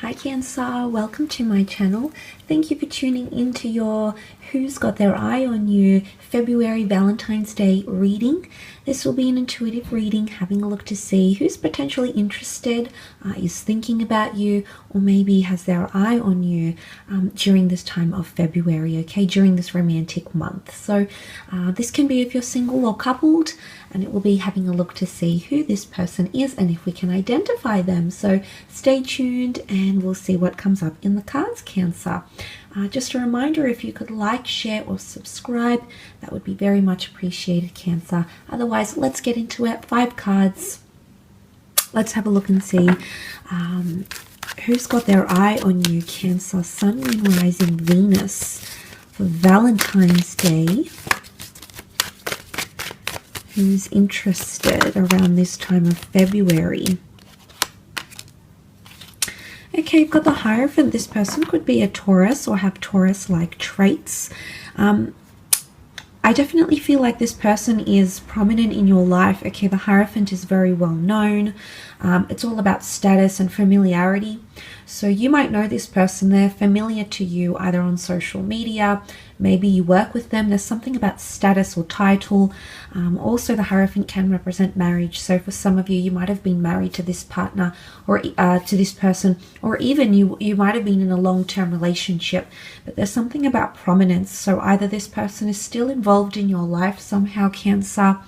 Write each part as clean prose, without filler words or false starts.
Hi Cancer, welcome to my channel. Thank you for tuning into your Who's Got Their Eye on You February Valentine's Day reading. This will be an intuitive reading, having a look to see who's potentially interested, is thinking about you, or maybe has their eye on you during this time of February, okay, during this romantic month. So this can be if you're single or coupled, and it will be having a look to see who this person is and if we can identify them. So stay tuned and we'll see what comes up in the cards, Cancer. Just a reminder, if you could like, share or subscribe, that would be very much appreciated, Cancer. Otherwise, let's get into it. 5 cards. Let's have a look and see who's got their eye on you, Cancer. Sun, Moon, Rising, Venus for Valentine's Day. Who's interested around this time of February? Okay, you've got the Hierophant. This person could be a Taurus or have Taurus-like traits. I definitely feel like this person is prominent in your life. Okay, the Hierophant is very well known. It's all about status and familiarity. So you might know this person. They're familiar to you either on social media. Maybe you work with them. There's something about status or title. Also, the Hierophant can represent marriage. So for some of you, you might have been married to this partner or to this person, or even you might have been in a long-term relationship. But there's something about prominence. So either this person is still involved in your life somehow, Cancer,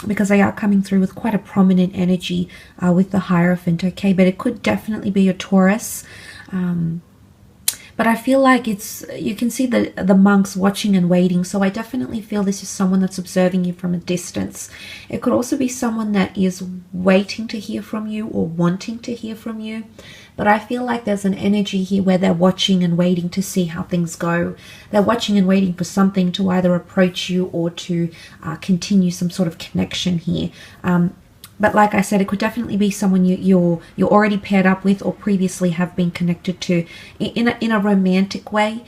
because they are coming through with quite a prominent energy with the Hierophant, okay? But it could definitely be a Taurus. But I feel like you can see the monks watching and waiting. So I definitely feel this is someone that's observing you from a distance. It could also be someone that is waiting to hear from you or wanting to hear from you. But I feel like there's an energy here where they're watching and waiting to see how things go. They're watching and waiting for something to either approach you or to continue some sort of connection here. But like I said, it could definitely be someone you're already paired up with or previously have been connected to in a romantic way.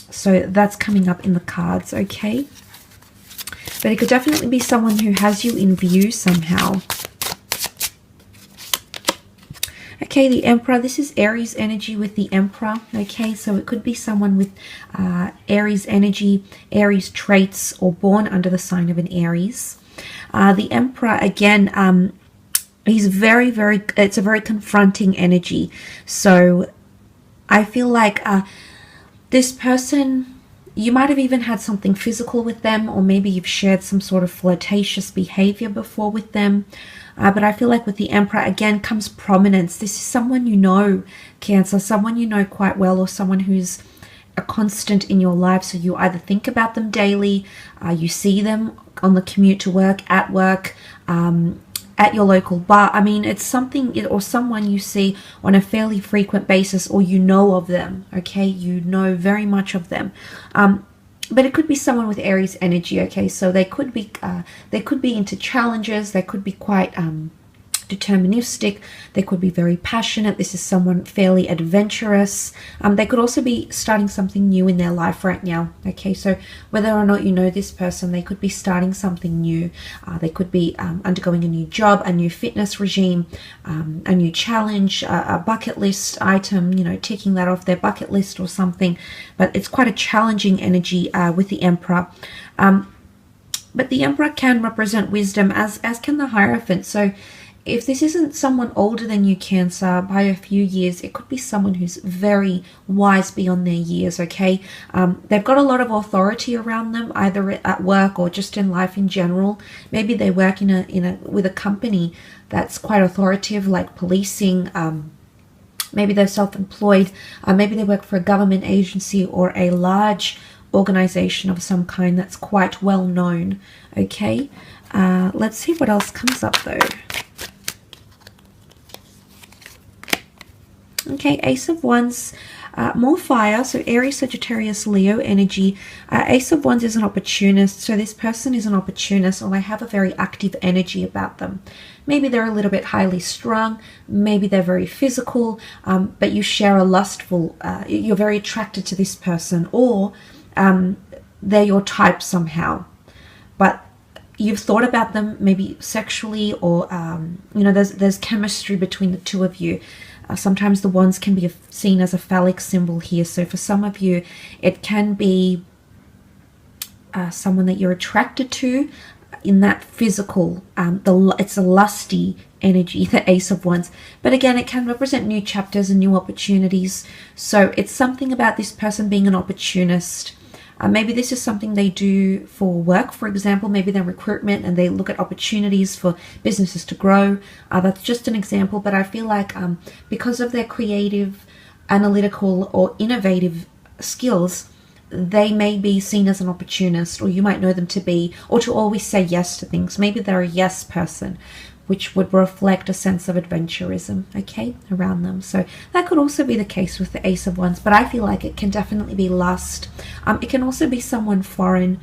So that's coming up in the cards, okay? But it could definitely be someone who has you in view somehow. Okay, the Emperor. This is Aries energy with the Emperor. Okay, so it could be someone with Aries energy, Aries traits, or born under the sign of an Aries. The Emperor, again, he's it's a very confronting energy. So I feel like this person, you might have even had something physical with them, or maybe you've shared some sort of flirtatious behavior before with them. But I feel like with the Emperor, again, comes prominence. This is someone you know, Cancer, someone you know quite well, or someone who's a constant in your life. So you either think about them daily, you see them on the commute to work, at your local bar. I mean, it's something or someone you see on a fairly frequent basis, or you know of them, okay? You know very much of them. But it could be someone with Aries energy, okay? So they could be into challenges. They could be quite deterministic. They could be very passionate. This is someone fairly adventurous. They could also be starting something new in their life right now, okay? So whether or not you know this person, they could be starting something new. They could be undergoing a new job, a new fitness regime, a new challenge, a bucket list item, you know, ticking that off their bucket list or something. But it's quite a challenging energy with the Emperor. But the Emperor can represent wisdom, as can the Hierophant. So if this isn't someone older than you, Cancer, by a few years, it could be someone who's very wise beyond their years, okay? They've got a lot of authority around them, either at work or just in life in general. Maybe they work with a company that's quite authoritative, like policing. Maybe they're self-employed. Maybe they work for a government agency or a large organization of some kind that's quite well known, okay? Let's see what else comes up, though. Okay, Ace of Wands, more fire, so Aries, Sagittarius, Leo energy. Ace of Wands is an opportunist, so this person is an opportunist, or they have a very active energy about them. Maybe they're a little bit highly strung, maybe they're very physical, but you share a lustful, you're very attracted to this person, or they're your type somehow. But you've thought about them maybe sexually, or you know, there's chemistry between the two of you. Sometimes the wands can be seen as a phallic symbol here. So for some of you, it can be someone that you're attracted to in that physical, it's a lusty energy, the Ace of Wands. But again, it can represent new chapters and new opportunities. So it's something about this person being an opportunist. Maybe this is something they do for work, for example. Maybe they're recruitment and they look at opportunities for businesses to grow. That's just an example, but I feel like because of their creative, analytical, or innovative skills, they may be seen as an opportunist, or you might know them to be, or to always say yes to things. Maybe they're a yes person, which would reflect a sense of adventurism, okay, around them. So that could also be the case with the Ace of Wands, but I feel like it can definitely be lust. It can also be someone foreign.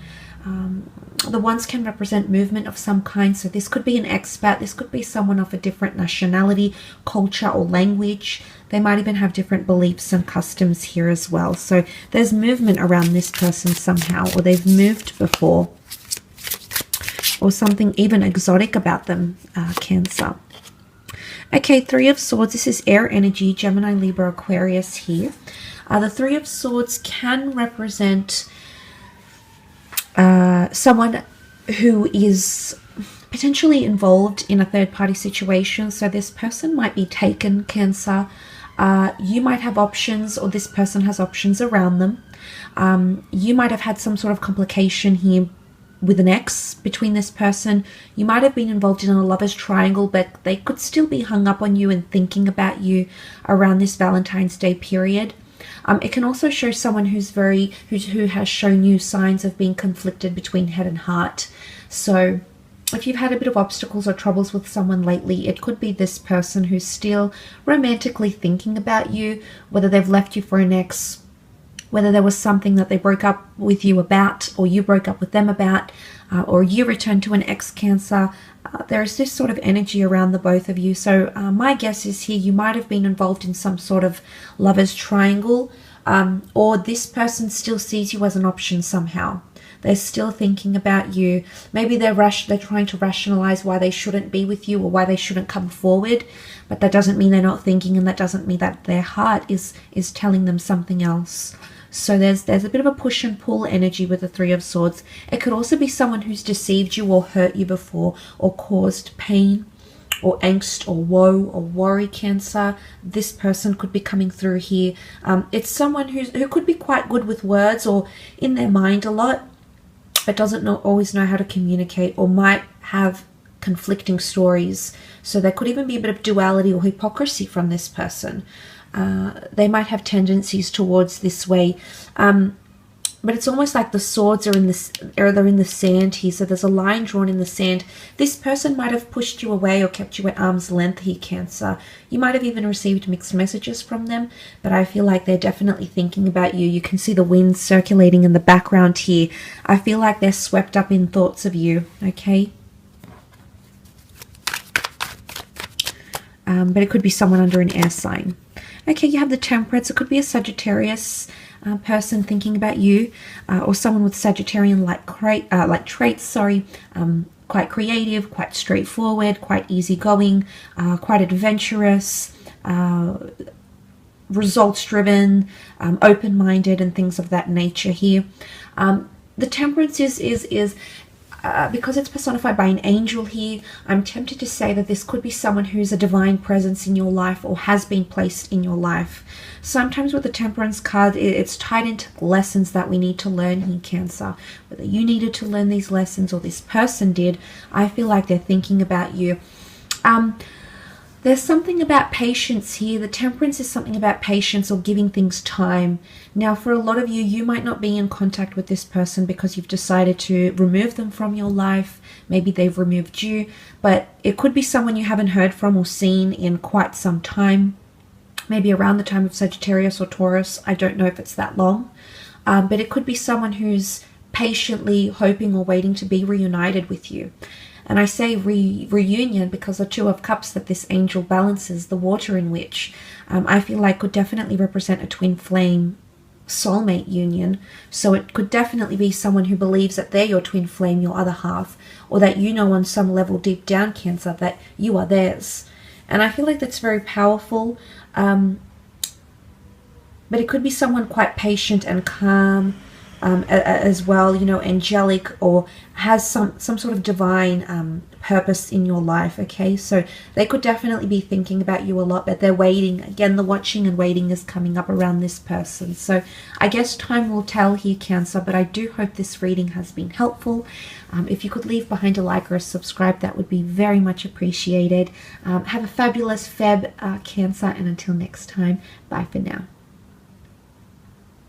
The wands can represent movement of some kind, so this could be an expat, this could be someone of a different nationality, culture, or language. They might even have different beliefs and customs here as well. So there's movement around this person somehow, or they've moved before, or something even exotic about them, Cancer. Okay, Three of Swords. This is air energy, Gemini, Libra, Aquarius here. The Three of Swords can represent someone who is potentially involved in a third-party situation. So this person might be taken, Cancer. You might have options, or this person has options around them. You might have had some sort of complication here with an ex between this person. You might have been involved in a lover's triangle, but they could still be hung up on you and thinking about you around this Valentine's Day period. It can also show someone who has shown you signs of being conflicted between head and heart. So if you've had a bit of obstacles or troubles with someone lately, it could be this person who's still romantically thinking about you, whether they've left you for an ex, whether there was something that they broke up with you about, or you broke up with them about, or you returned to an ex, Cancer. There is this sort of energy around the both of you. So my guess is here you might have been involved in some sort of lover's triangle, or this person still sees you as an option somehow. They're still thinking about you. Maybe they're trying to rationalize why they shouldn't be with you, or why they shouldn't come forward. But that doesn't mean they're not thinking, and that doesn't mean that their heart is telling them something else. So there's a bit of a push and pull energy with the Three of Swords. It could also be someone who's deceived you or hurt you before, or caused pain or angst or woe or worry, Cancer. This person could be coming through here. It's someone who could be quite good with words, or in their mind a lot, but doesn't always know how to communicate, or might have conflicting stories. So there could even be a bit of duality or hypocrisy from this person. They might have tendencies towards this way, but it's almost like the swords are in the sand here. So there's a line drawn in the sand. This person might have pushed you away or kept you at arm's length here, Cancer. You might have even received mixed messages from them, but I feel like they're definitely thinking about you. You can see the wind circulating in the background here. I feel like they're swept up in thoughts of you, okay? But it could be someone under an air sign. Okay, you have the Temperance. It could be a Sagittarius person thinking about you, or someone with Sagittarian-like traits. Quite creative, quite straightforward, quite easygoing, quite adventurous, results-driven, open-minded, and things of that nature here. The Temperance is because it's personified by an angel here, I'm tempted to say that this could be someone who's a divine presence in your life, or has been placed in your life. Sometimes with the Temperance card, it's tied into lessons that we need to learn here, Cancer. Whether you needed to learn these lessons or this person did, I feel like they're thinking about you. There's something about patience here. The Temperance is something about patience, or giving things time. Now, for a lot of you, you might not be in contact with this person because you've decided to remove them from your life. Maybe they've removed you, but it could be someone you haven't heard from or seen in quite some time. Maybe around the time of Sagittarius or Taurus. I don't know if it's that long. But it could be someone who's patiently hoping or waiting to be reunited with you. And I say reunion because the Two of Cups that this angel balances, the water in which, I feel like could definitely represent a twin flame soulmate union. So it could definitely be someone who believes that they're your twin flame, your other half, or that you know on some level deep down, Cancer, that you are theirs. And I feel like that's very powerful. But it could be someone quite patient and calm as well, you know, angelic, or has some sort of divine purpose in your life, okay? So they could definitely be thinking about you a lot, but they're waiting. Again, the watching and waiting is coming up around this person. So I guess time will tell here, Cancer, but I do hope this reading has been helpful. If you could leave behind a like or a subscribe, that would be very much appreciated. Have a fabulous Feb, Cancer, and until next time, bye for now.